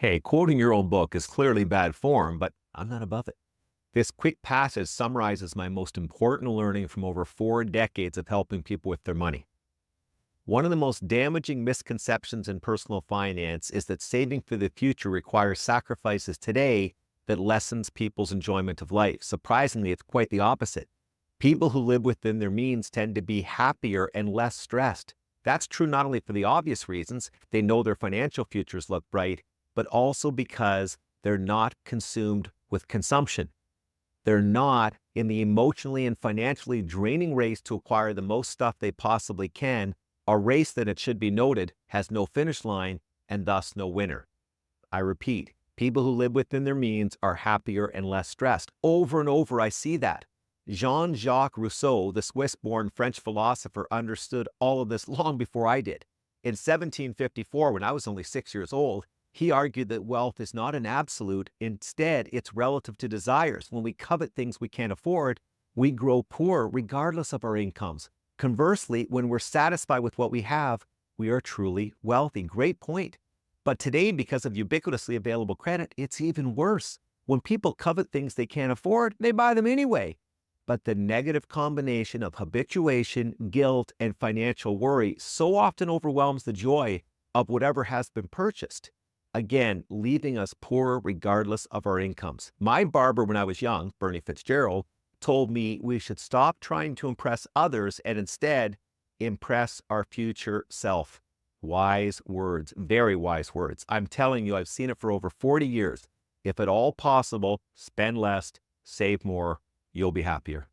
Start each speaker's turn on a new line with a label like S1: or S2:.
S1: Hey, quoting your own book is clearly bad form, but I'm not above it. This quick passage summarizes my most important learning from over 4 decades of helping people with their money. One of the most damaging misconceptions in personal finance is that saving for the future requires sacrifices today that lessens people's enjoyment of life. Surprisingly, it's quite the opposite. People who live within their means tend to be happier and less stressed. That's true not only for the obvious reasons, they know their financial futures look bright, but also because they're not consumed with consumption. They're not in the emotionally and financially draining race to acquire the most stuff they possibly can, a race that, it should be noted, has no finish line and thus no winner. I repeat, people who live within their means are happier and less stressed. Over and over, I see that. Jean-Jacques Rousseau, the Swiss-born French philosopher, understood all of this long before I did. In 1754, when I was only 6 years old, he argued that wealth is not an absolute. Instead, it's relative to desires. When we covet things we can't afford, we grow poor regardless of our incomes. Conversely, when we're satisfied with what we have, we are truly wealthy. Great point. But today, because of ubiquitously available credit, it's even worse. When people covet things they can't afford, they buy them anyway. But the negative combination of habituation, guilt, and financial worry so often overwhelms the joy of whatever has been purchased, again, leaving us poor regardless of our incomes. My barber when I was young, Bernie Fitzgerald, told me we should stop trying to impress others and instead impress our future self. Wise words, very wise words. I'm telling you, I've seen it for over 40 years. If at all possible, spend less, save more, you'll be happier.